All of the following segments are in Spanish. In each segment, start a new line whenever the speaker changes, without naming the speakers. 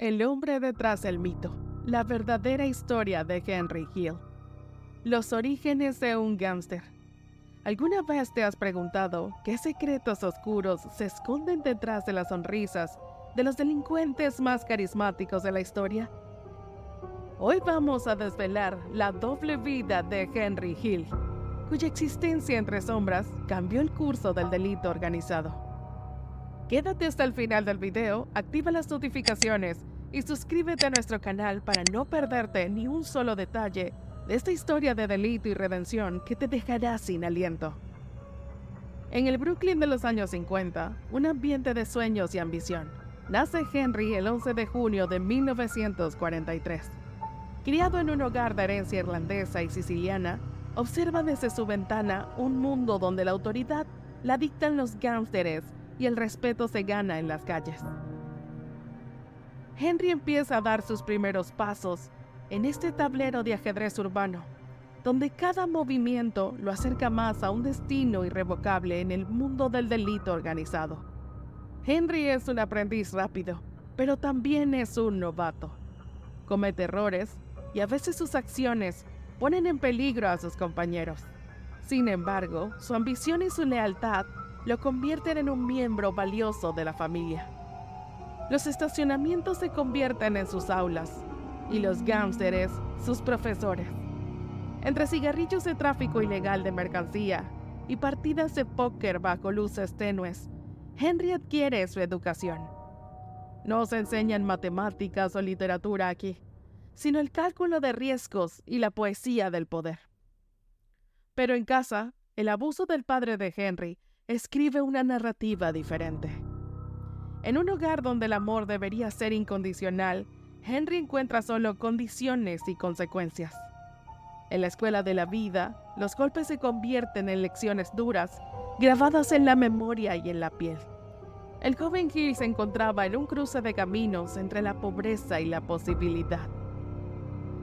El hombre detrás del mito. La verdadera historia de Henry Hill. Los orígenes de un gángster. ¿Alguna vez te has preguntado qué secretos oscuros se esconden detrás de las sonrisas de los delincuentes más carismáticos de la historia? Hoy vamos a desvelar la doble vida de Henry Hill, cuya existencia entre sombras cambió el curso del delito organizado. Quédate hasta el final del video, activa las notificaciones y suscríbete a nuestro canal para no perderte ni un solo detalle de esta historia de delito y redención que te dejará sin aliento. En el Brooklyn de los años 50, un ambiente de sueños y ambición, nace Henry el 11 de junio de 1943. Criado en un hogar de herencia irlandesa y siciliana, observa desde su ventana un mundo donde la autoridad la dictan los gángsteres y el respeto se gana en las calles. Henry empieza a dar sus primeros pasos en este tablero de ajedrez urbano, donde cada movimiento lo acerca más a un destino irrevocable en el mundo del delito organizado. Henry es un aprendiz rápido, pero también es un novato. Comete errores y a veces sus acciones ponen en peligro a sus compañeros. Sin embargo, su ambición y su lealtad lo convierten en un miembro valioso de la familia. Los estacionamientos se convierten en sus aulas y los gángsteres sus profesores. Entre cigarrillos de tráfico ilegal de mercancía y partidas de póker bajo luces tenues, Henry adquiere su educación. No se enseñan matemáticas o literatura aquí, sino el cálculo de riesgos y la poesía del poder. Pero en casa, el abuso del padre de Henry escribe una narrativa diferente. En un hogar donde el amor debería ser incondicional, Henry encuentra solo condiciones y consecuencias. En la escuela de la vida, los golpes se convierten en lecciones duras, grabadas en la memoria y en la piel. El joven Hill se encontraba en un cruce de caminos entre la pobreza y la posibilidad.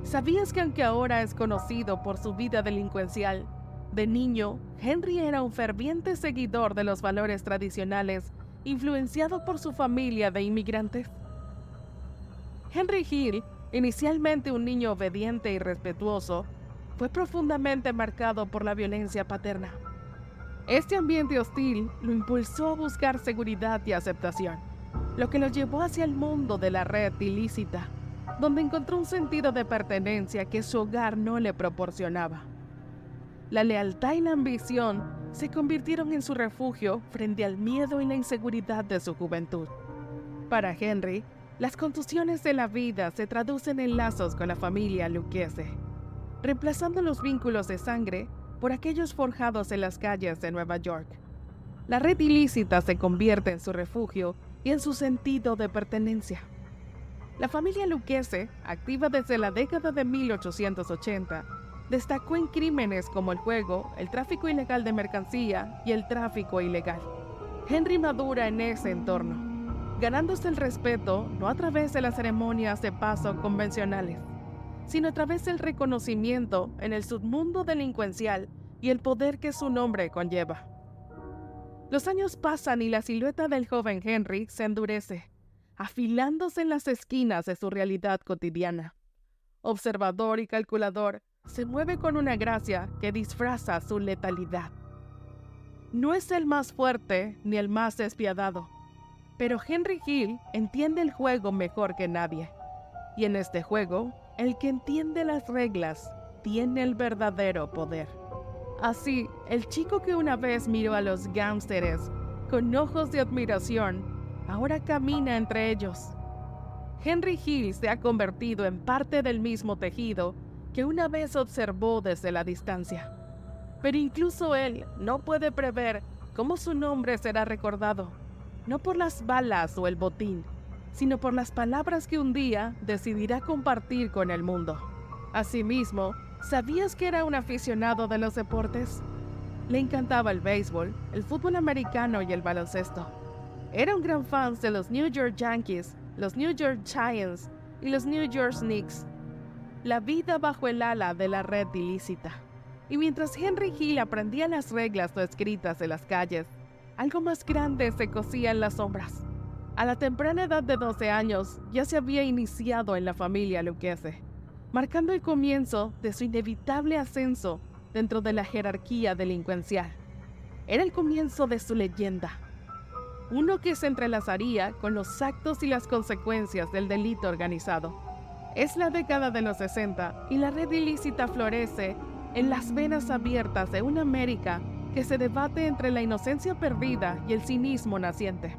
¿Sabías que aunque ahora es conocido por su vida delincuencial, de niño, Henry era un ferviente seguidor de los valores tradicionales, influenciado por su familia de inmigrantes? Henry Hill, inicialmente un niño obediente y respetuoso, fue profundamente marcado por la violencia paterna. Este ambiente hostil lo impulsó a buscar seguridad y aceptación, lo que lo llevó hacia el mundo de la red ilícita, donde encontró un sentido de pertenencia que su hogar no le proporcionaba. La lealtad y la ambición se convirtieron en su refugio frente al miedo y la inseguridad de su juventud. Para Henry, las contusiones de la vida se traducen en lazos con la familia Lucchese, reemplazando los vínculos de sangre por aquellos forjados en las calles de Nueva York. La red ilícita se convierte en su refugio y en su sentido de pertenencia. La familia Lucchese, activa desde la década de 1880, destacó en crímenes como el juego, el tráfico ilegal de mercancía y el tráfico ilegal. Henry madura en ese entorno, ganándose el respeto no a través de las ceremonias de paso convencionales, sino a través del reconocimiento en el submundo delincuencial y el poder que su nombre conlleva. Los años pasan y la silueta del joven Henry se endurece, afilándose en las esquinas de su realidad cotidiana. Observador y calculador, se mueve con una gracia que disfraza su letalidad. No es el más fuerte ni el más despiadado, pero Henry Hill entiende el juego mejor que nadie. Y en este juego, el que entiende las reglas tiene el verdadero poder. Así, el chico que una vez miró a los gángsteres con ojos de admiración, ahora camina entre ellos. Henry Hill se ha convertido en parte del mismo tejido que una vez observó desde la distancia. Pero incluso él no puede prever cómo su nombre será recordado, no por las balas o el botín, sino por las palabras que un día decidirá compartir con el mundo. Asimismo, ¿sabías que era un aficionado de los deportes? Le encantaba el béisbol, el fútbol americano y el baloncesto. Era un gran fan de los New York Yankees, los New York Giants y los New York Knicks. La vida bajo el ala de la red ilícita. Y mientras Henry Hill aprendía las reglas no escritas de las calles, algo más grande se cosía en las sombras. A la temprana edad de 12 años ya se había iniciado en la familia Lucchese, marcando el comienzo de su inevitable ascenso dentro de la jerarquía delincuencial. Era el comienzo de su leyenda, uno que se entrelazaría con los actos y las consecuencias del delito organizado. Es la década de los 60 y la red ilícita florece en las venas abiertas de una América que se debate entre la inocencia perdida y el cinismo naciente.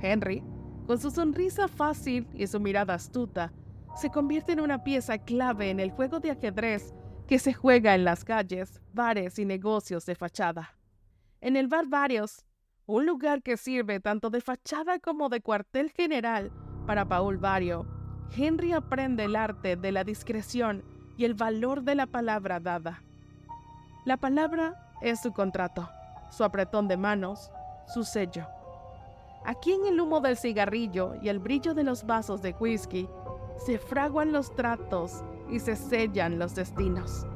Henry, con su sonrisa fácil y su mirada astuta, se convierte en una pieza clave en el juego de ajedrez que se juega en las calles, bares y negocios de fachada. En el bar Varios, un lugar que sirve tanto de fachada como de cuartel general para Paul Vario, Henry aprende el arte de la discreción y el valor de la palabra dada. La palabra es su contrato, su apretón de manos, su sello. Aquí en el humo del cigarrillo y el brillo de los vasos de whisky, se fraguan los tratos y se sellan los destinos.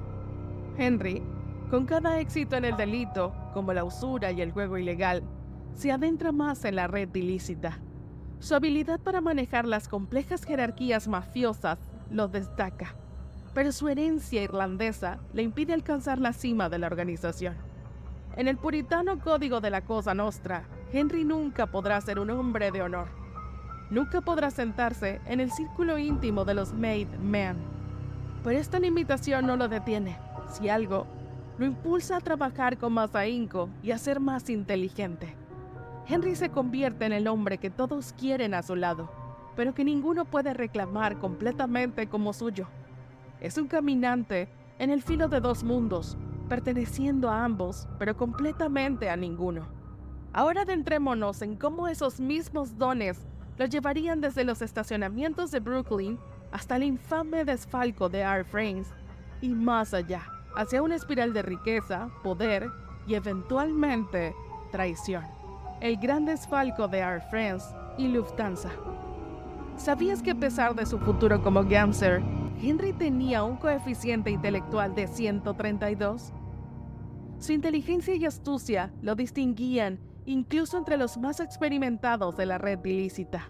Henry, con cada éxito en el delito, como la usura y el juego ilegal, se adentra más en la red ilícita. Su habilidad para manejar las complejas jerarquías mafiosas lo destaca, pero su herencia irlandesa le impide alcanzar la cima de la organización. En el puritano código de la Cosa Nostra, Henry nunca podrá ser un hombre de honor. Nunca podrá sentarse en el círculo íntimo de los made men. Pero esta limitación no lo detiene. Si algo, lo impulsa a trabajar con más ahínco y a ser más inteligente. Henry se convierte en el hombre que todos quieren a su lado, pero que ninguno puede reclamar completamente como suyo. Es un caminante en el filo de dos mundos, perteneciendo a ambos, pero completamente a ninguno. Ahora adentrémonos en cómo esos mismos dones lo llevarían desde los estacionamientos de Brooklyn hasta el infame desfalco de Air France y más allá, hacia una espiral de riqueza, poder y eventualmente traición. El gran desfalco de Air France y Lufthansa. ¿Sabías que a pesar de su futuro como gánster, Henry tenía un coeficiente intelectual de 132? Su inteligencia y astucia lo distinguían incluso entre los más experimentados de la red ilícita.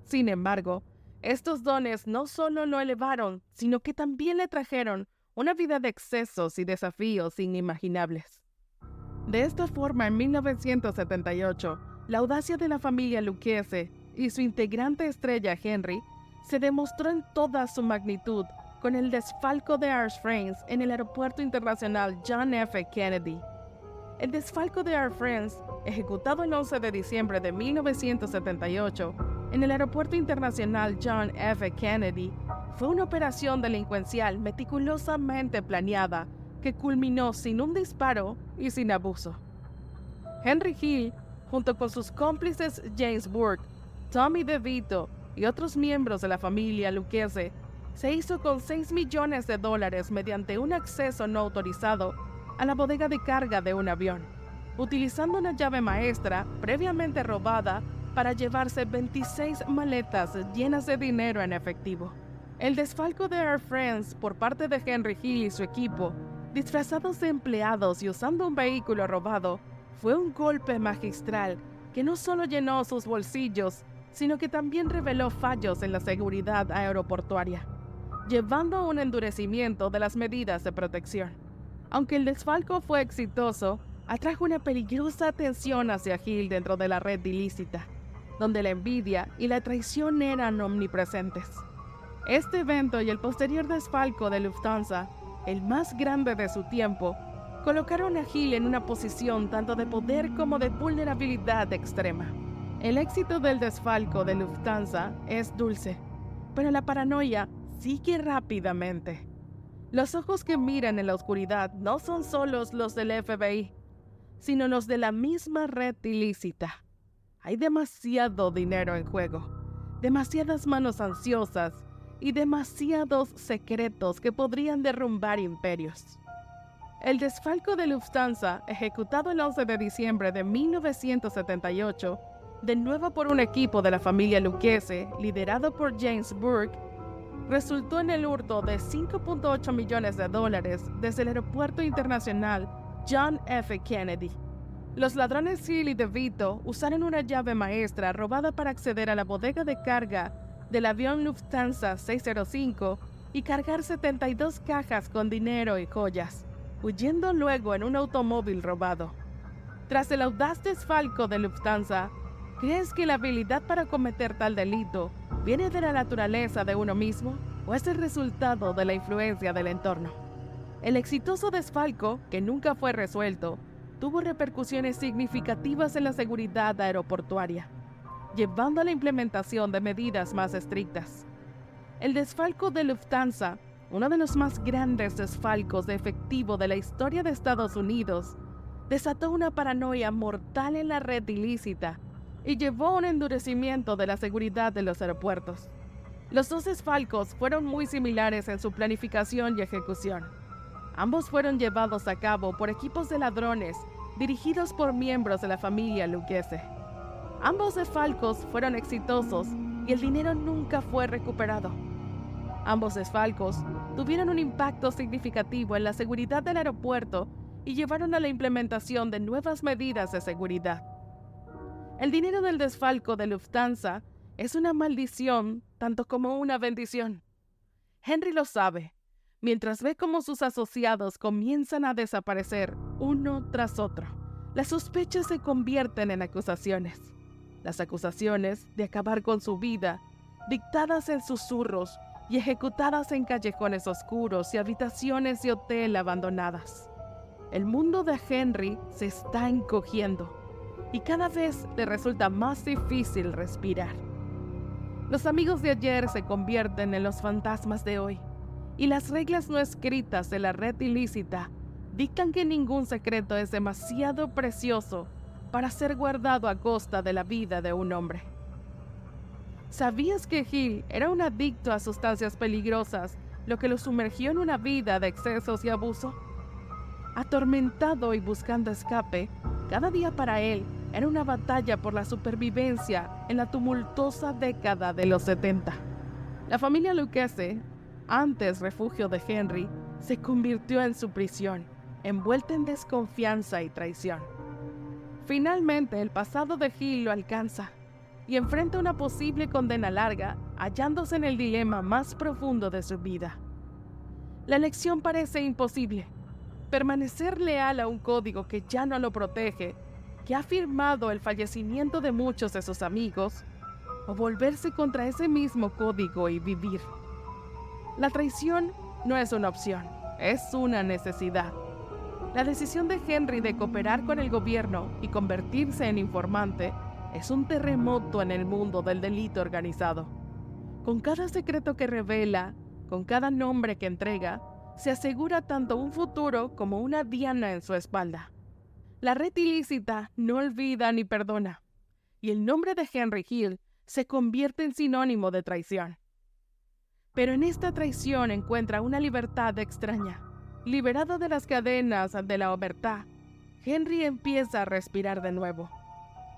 Sin embargo, estos dones no solo lo elevaron, sino que también le trajeron una vida de excesos y desafíos inimaginables. De esta forma, en 1978, la audacia de la familia Lucchese y su integrante estrella Henry se demostró en toda su magnitud con el desfalco de Air France en el Aeropuerto Internacional John F. Kennedy. El desfalco de Air France, ejecutado el 11 de diciembre de 1978 en el Aeropuerto Internacional John F. Kennedy, fue una operación delincuencial meticulosamente planeada que culminó sin un disparo y sin abuso. Henry Hill, junto con sus cómplices James Burke, Tommy DeVito y otros miembros de la familia Lucchese, se hizo con $6 millones mediante un acceso no autorizado a la bodega de carga de un avión, utilizando una llave maestra previamente robada para llevarse 26 maletas llenas de dinero en efectivo. El desfalco de Air France por parte de Henry Hill y su equipo, disfrazados de empleados y usando un vehículo robado, fue un golpe magistral que no solo llenó sus bolsillos, sino que también reveló fallos en la seguridad aeroportuaria, llevando a un endurecimiento de las medidas de protección. Aunque el desfalco fue exitoso, atrajo una peligrosa tensión hacia Hill dentro de la red ilícita, donde la envidia y la traición eran omnipresentes. Este evento y el posterior desfalco de Lufthansa, el más grande de su tiempo, colocaron a Hill en una posición tanto de poder como de vulnerabilidad extrema. El éxito del desfalco de Lufthansa es dulce, pero la paranoia sigue rápidamente. Los ojos que miran en la oscuridad no son solos los del FBI, sino los de la misma red ilícita. Hay demasiado dinero en juego, demasiadas manos ansiosas y demasiados secretos que podrían derrumbar imperios. El desfalco de Lufthansa, ejecutado el 11 de diciembre de 1978, de nuevo por un equipo de la familia Lucchese, liderado por James Burke, resultó en el hurto de $5.8 millones desde el Aeropuerto Internacional John F. Kennedy. Los ladrones Hill y DeVito usaron una llave maestra robada para acceder a la bodega de carga del avión Lufthansa 605 y cargar 72 cajas con dinero y joyas, huyendo luego en un automóvil robado. Tras el audaz desfalco de Lufthansa, ¿crees que la habilidad para cometer tal delito viene de la naturaleza de uno mismo o es el resultado de la influencia del entorno? El exitoso desfalco, que nunca fue resuelto, tuvo repercusiones significativas en la seguridad aeroportuaria, llevando a la implementación de medidas más estrictas. El desfalco de Lufthansa, uno de los más grandes desfalcos de efectivo de la historia de Estados Unidos, desató una paranoia mortal en la red ilícita y llevó a un endurecimiento de la seguridad de los aeropuertos. Los dos desfalcos fueron muy similares en su planificación y ejecución. Ambos fueron llevados a cabo por equipos de ladrones dirigidos por miembros de la familia Lucchese. Ambos desfalcos fueron exitosos y el dinero nunca fue recuperado. Ambos desfalcos tuvieron un impacto significativo en la seguridad del aeropuerto y llevaron a la implementación de nuevas medidas de seguridad. El dinero del desfalco de Lufthansa es una maldición tanto como una bendición. Henry lo sabe, mientras ve cómo sus asociados comienzan a desaparecer uno tras otro. Las sospechas se convierten en acusaciones. Las acusaciones de acabar con su vida, dictadas en susurros y ejecutadas en callejones oscuros y habitaciones de hotel abandonadas. El mundo de Henry se está encogiendo y cada vez le resulta más difícil respirar. Los amigos de ayer se convierten en los fantasmas de hoy, y las reglas no escritas de la red ilícita dictan que ningún secreto es demasiado precioso para ser guardado a costa de la vida de un hombre. ¿Sabías que Hill era un adicto a sustancias peligrosas, lo que lo sumergió en una vida de excesos y abuso? Atormentado y buscando escape, cada día para él era una batalla por la supervivencia en la tumultuosa década de los 70. La familia Lucchese, antes refugio de Henry, se convirtió en su prisión, envuelta en desconfianza y traición. Finalmente, el pasado de Hill lo alcanza y enfrenta una posible condena larga, hallándose en el dilema más profundo de su vida. La elección parece imposible: permanecer leal a un código que ya no lo protege, que ha firmado el fallecimiento de muchos de sus amigos, o volverse contra ese mismo código y vivir. La traición no es una opción, es una necesidad. La decisión de Henry de cooperar con el gobierno y convertirse en informante es un terremoto en el mundo del delito organizado. Con cada secreto que revela, con cada nombre que entrega, se asegura tanto un futuro como una diana en su espalda. La red ilícita no olvida ni perdona, y el nombre de Henry Hill se convierte en sinónimo de traición. Pero en esta traición encuentra una libertad extraña. Liberado de las cadenas de la omertá, Henry empieza a respirar de nuevo,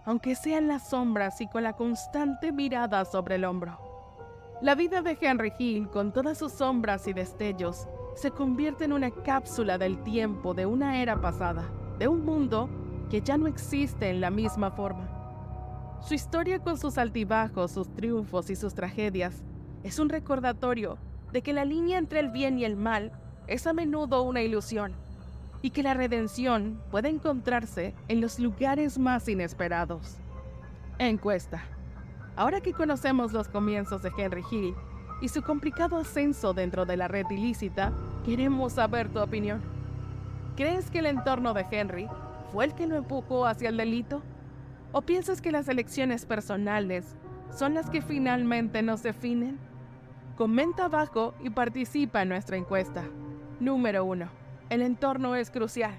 aunque sea en las sombras y con la constante mirada sobre el hombro. La vida de Henry Hill, con todas sus sombras y destellos, se convierte en una cápsula del tiempo de una era pasada, de un mundo que ya no existe en la misma forma. Su historia, con sus altibajos, sus triunfos y sus tragedias, es un recordatorio de que la línea entre el bien y el mal es a menudo una ilusión, y que la redención puede encontrarse en los lugares más inesperados. Encuesta. Ahora que conocemos los comienzos de Henry Hill y su complicado ascenso dentro de la red ilícita, queremos saber tu opinión. ¿Crees que el entorno de Henry fue el que lo empujó hacia el delito? ¿O piensas que las elecciones personales son las que finalmente nos definen? Comenta abajo y participa en nuestra encuesta. Número 1. El entorno es crucial.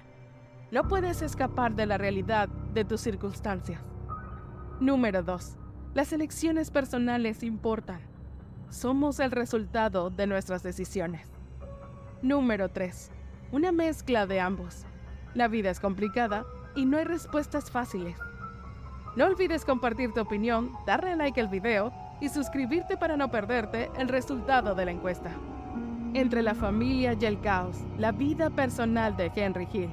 No puedes escapar de la realidad de tus circunstancias. Número 2. Las elecciones personales importan. Somos el resultado de nuestras decisiones. Número 3. Una mezcla de ambos. La vida es complicada y no hay respuestas fáciles. No olvides compartir tu opinión, darle like al video y suscribirte para no perderte el resultado de la encuesta. Entre la familia y el caos, la vida personal de Henry Hill.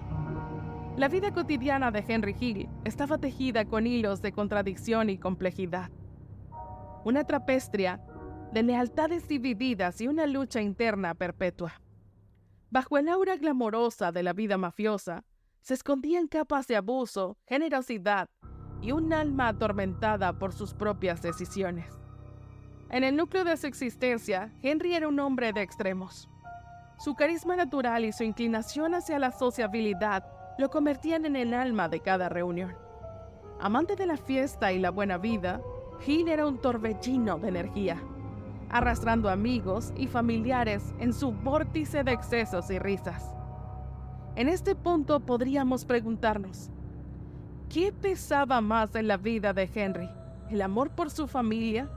La vida cotidiana de Henry Hill estaba tejida con hilos de contradicción y complejidad. Una trapestria de lealtades divididas y una lucha interna perpetua. Bajo el aura glamorosa de la vida mafiosa, se escondían capas de abuso, generosidad y un alma atormentada por sus propias decisiones. En el núcleo de su existencia, Henry era un hombre de extremos. Su carisma natural y su inclinación hacia la sociabilidad lo convertían en el alma de cada reunión. Amante de la fiesta y la buena vida, Hill era un torbellino de energía, arrastrando amigos y familiares en su vórtice de excesos y risas. En este punto podríamos preguntarnos, ¿qué pesaba más en la vida de Henry? ¿El amor por su familia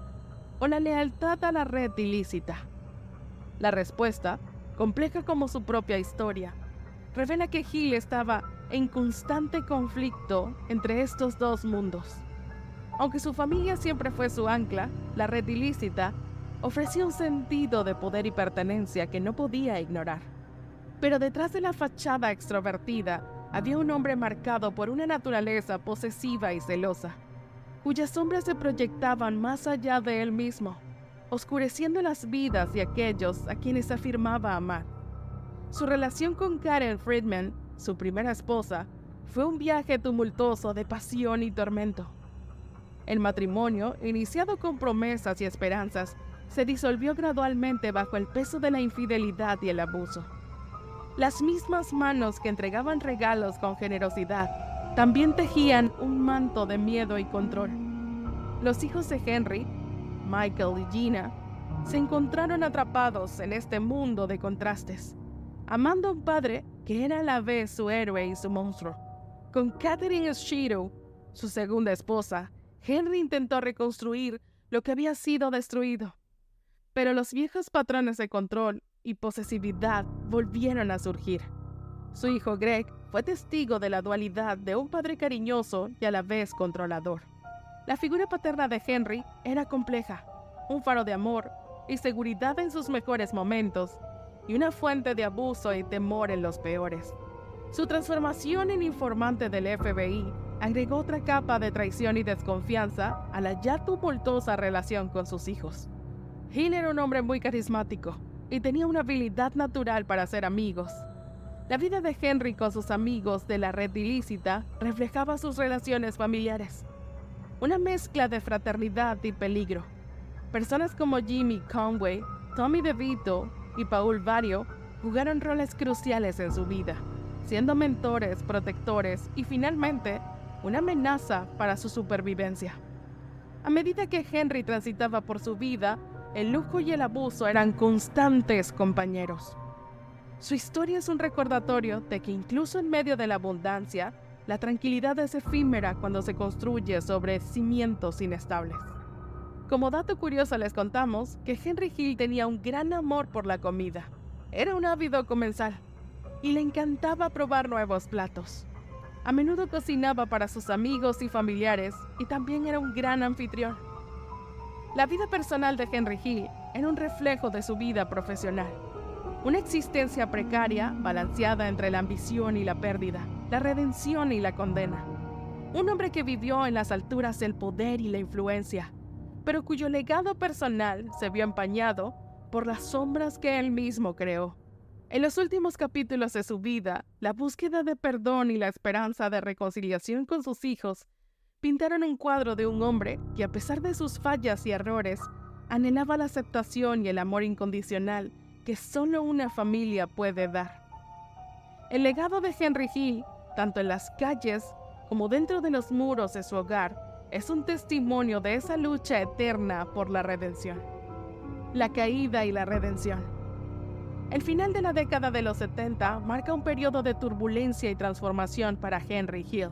o la lealtad a la red ilícita? La respuesta, compleja como su propia historia, revela que Hill estaba en constante conflicto entre estos dos mundos. Aunque su familia siempre fue su ancla, la red ilícita ofrecía un sentido de poder y pertenencia que no podía ignorar. Pero detrás de la fachada extrovertida había un hombre marcado por una naturaleza posesiva y celosa, cuyas sombras se proyectaban más allá de él mismo, oscureciendo las vidas de aquellos a quienes afirmaba amar. Su relación con Karen Friedman, su primera esposa, fue un viaje tumultuoso de pasión y tormento. El matrimonio, iniciado con promesas y esperanzas, se disolvió gradualmente bajo el peso de la infidelidad y el abuso. Las mismas manos que entregaban regalos con generosidad también tejían un manto de miedo y control. Los hijos de Henry, Michael y Gina, se encontraron atrapados en este mundo de contrastes, amando a un padre que era a la vez su héroe y su monstruo. Con Catherine Schido, su segunda esposa, Henry intentó reconstruir lo que había sido destruido, pero los viejos patrones de control y posesividad volvieron a surgir. Su hijo Greg fue testigo de la dualidad de un padre cariñoso y a la vez controlador. La figura paterna de Henry era compleja, un faro de amor y seguridad en sus mejores momentos, y una fuente de abuso y temor en los peores. Su transformación en informante del FBI agregó otra capa de traición y desconfianza a la ya tumultuosa relación con sus hijos. Hill era un hombre muy carismático y tenía una habilidad natural para hacer amigos. La vida de Henry con sus amigos de la red ilícita reflejaba sus relaciones familiares. Una mezcla de fraternidad y peligro. Personas como Jimmy Conway, Tommy DeVito y Paul Vario jugaron roles cruciales en su vida, siendo mentores, protectores y finalmente una amenaza para su supervivencia. A medida que Henry transitaba por su vida, el lujo y el abuso eran constantes compañeros. Su historia es un recordatorio de que incluso en medio de la abundancia, la tranquilidad es efímera cuando se construye sobre cimientos inestables. Como dato curioso les contamos que Henry Hill tenía un gran amor por la comida. Era un ávido comensal y le encantaba probar nuevos platos. A menudo cocinaba para sus amigos y familiares y también era un gran anfitrión. La vida personal de Henry Hill era un reflejo de su vida profesional. Una existencia precaria, balanceada entre la ambición y la pérdida, la redención y la condena. Un hombre que vivió en las alturas del poder y la influencia, pero cuyo legado personal se vio empañado por las sombras que él mismo creó. En los últimos capítulos de su vida, la búsqueda de perdón y la esperanza de reconciliación con sus hijos pintaron un cuadro de un hombre que, a pesar de sus fallas y errores, anhelaba la aceptación y el amor incondicional que solo una familia puede dar. El legado de Henry Hill, tanto en las calles como dentro de los muros de su hogar, es un testimonio de esa lucha eterna por la redención. La caída y la redención. El final de la década de los 70 marca un periodo de turbulencia y transformación para Henry Hill.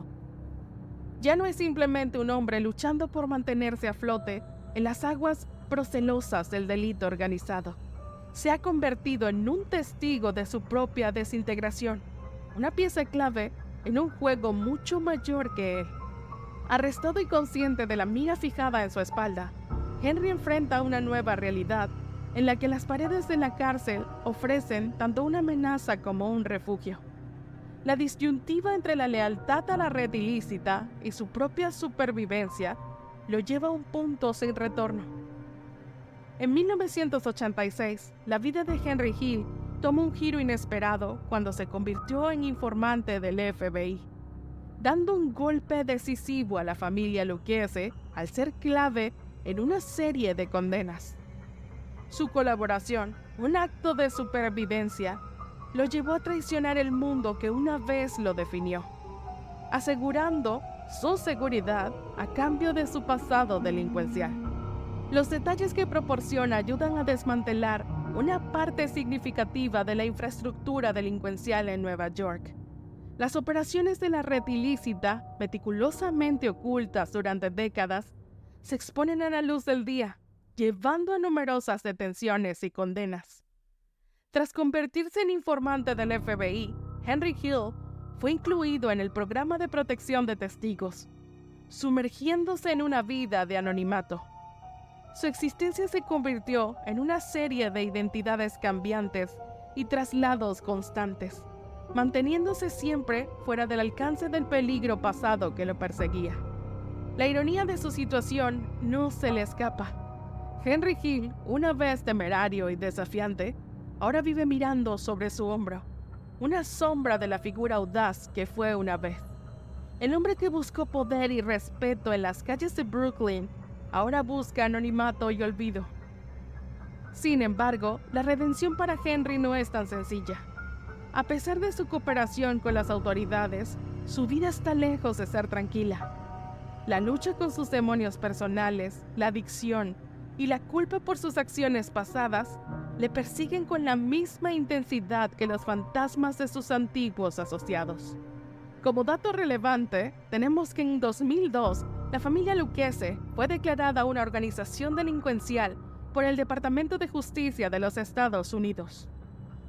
Ya no es simplemente un hombre luchando por mantenerse a flote en las aguas procelosas del delito organizado. Se ha convertido en un testigo de su propia desintegración, una pieza clave en un juego mucho mayor que él. Arrestado y consciente de la mira fijada en su espalda, Henry enfrenta una nueva realidad en la que las paredes de la cárcel ofrecen tanto una amenaza como un refugio. La disyuntiva entre la lealtad a la red ilícita y su propia supervivencia lo lleva a un punto sin retorno. En 1986, la vida de Henry Hill tomó un giro inesperado cuando se convirtió en informante del FBI, dando un golpe decisivo a la familia Lucchese al ser clave en una serie de condenas. Su colaboración, un acto de supervivencia, lo llevó a traicionar el mundo que una vez lo definió, asegurando su seguridad a cambio de su pasado delincuencial. Los detalles que proporciona ayudan a desmantelar una parte significativa de la infraestructura delincuencial en Nueva York. Las operaciones de la red ilícita, meticulosamente ocultas durante décadas, se exponen a la luz del día, llevando a numerosas detenciones y condenas. Tras convertirse en informante del FBI, Henry Hill fue incluido en el programa de protección de testigos, sumergiéndose en una vida de anonimato. Su existencia se convirtió en una serie de identidades cambiantes y traslados constantes, manteniéndose siempre fuera del alcance del peligro pasado que lo perseguía. La ironía de su situación no se le escapa. Henry Hill, una vez temerario y desafiante, ahora vive mirando sobre su hombro, una sombra de la figura audaz que fue una vez. El hombre que buscó poder y respeto en las calles de Brooklyn ahora busca anonimato y olvido. Sin embargo, la redención para Henry no es tan sencilla. A pesar de su cooperación con las autoridades, su vida está lejos de ser tranquila. La lucha con sus demonios personales, la adicción y la culpa por sus acciones pasadas le persiguen con la misma intensidad que los fantasmas de sus antiguos asociados. Como dato relevante, tenemos que en 2002, la familia Lucchese fue declarada una organización delincuencial por el Departamento de Justicia de los Estados Unidos.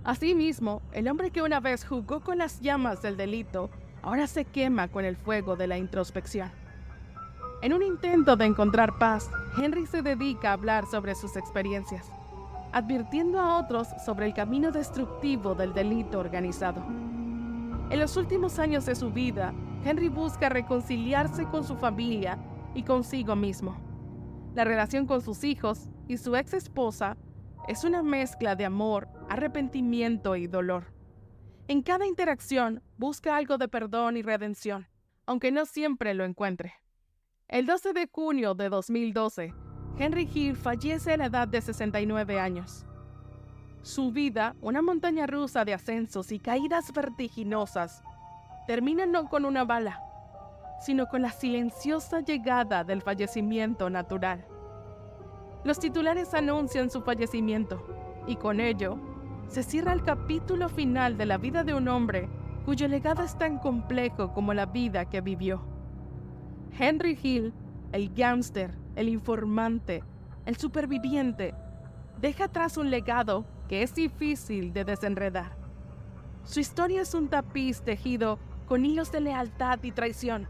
Asimismo, el hombre que una vez jugó con las llamas del delito, ahora se quema con el fuego de la introspección. En un intento de encontrar paz, Henry se dedica a hablar sobre sus experiencias, advirtiendo a otros sobre el camino destructivo del delito organizado. En los últimos años de su vida, Henry busca reconciliarse con su familia y consigo mismo. La relación con sus hijos y su ex esposa es una mezcla de amor, arrepentimiento y dolor. En cada interacción busca algo de perdón y redención, aunque no siempre lo encuentre. El 12 de junio de 2012, Henry Hill fallece a la edad de 69 años. Su vida, una montaña rusa de ascensos y caídas vertiginosas, termina no con una bala, sino con la silenciosa llegada del fallecimiento natural. Los titulares anuncian su fallecimiento, y con ello se cierra el capítulo final de la vida de un hombre cuyo legado es tan complejo como la vida que vivió. Henry Hill, el gángster, el informante, el superviviente, deja atrás un legado que es difícil de desenredar. Su historia es un tapiz tejido con hilos de lealtad y traición,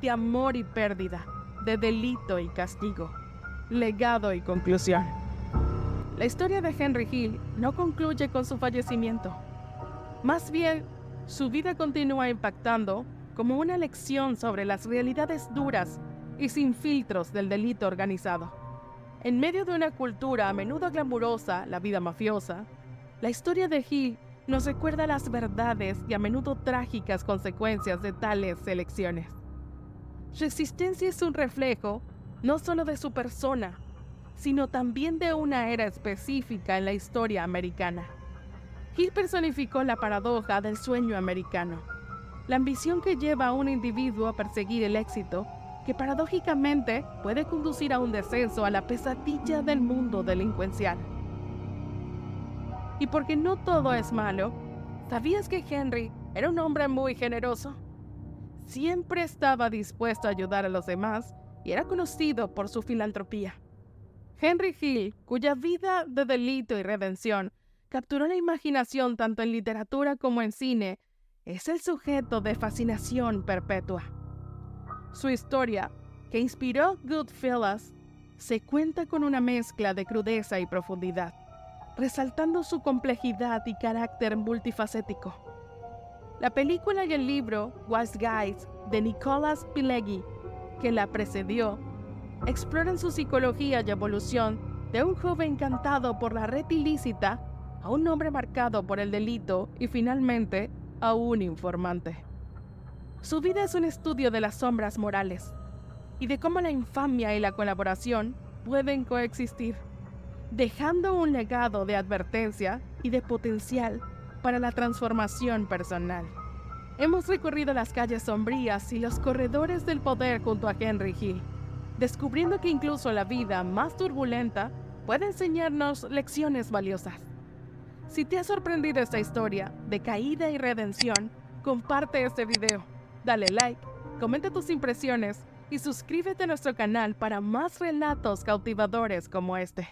de amor y pérdida, de delito y castigo, legado y conclusión. La historia de Henry Hill no concluye con su fallecimiento. Más bien, su vida continúa impactando como una lección sobre las realidades duras y sin filtros del delito organizado. En medio de una cultura a menudo glamurosa, la vida mafiosa, la historia de Hill nos recuerda las verdades y a menudo trágicas consecuencias de tales elecciones. Su existencia es un reflejo no solo de su persona, sino también de una era específica en la historia americana. Hill personificó la paradoja del sueño americano, la ambición que lleva a un individuo a perseguir el éxito, que paradójicamente puede conducir a un descenso a la pesadilla del mundo delincuencial. Y porque no todo es malo, ¿sabías que Henry era un hombre muy generoso? Siempre estaba dispuesto a ayudar a los demás y era conocido por su filantropía. Henry Hill, cuya vida de delito y redención capturó la imaginación tanto en literatura como en cine, es el sujeto de fascinación perpetua. Su historia, que inspiró Goodfellas, se cuenta con una mezcla de crudeza y profundidad, resaltando su complejidad y carácter multifacético. La película y el libro Wise Guys de Nicholas Pileggi, que la precedió, exploran su psicología y evolución de un joven encantado por la red ilícita a un hombre marcado por el delito y finalmente a un informante. Su vida es un estudio de las sombras morales y de cómo la infamia y la colaboración pueden coexistir, dejando un legado de advertencia y de potencial para la transformación personal. Hemos recorrido las calles sombrías y los corredores del poder junto a Henry Hill, descubriendo que incluso la vida más turbulenta puede enseñarnos lecciones valiosas. Si te ha sorprendido esta historia de caída y redención, comparte este video, dale like, comenta tus impresiones y suscríbete a nuestro canal para más relatos cautivadores como este.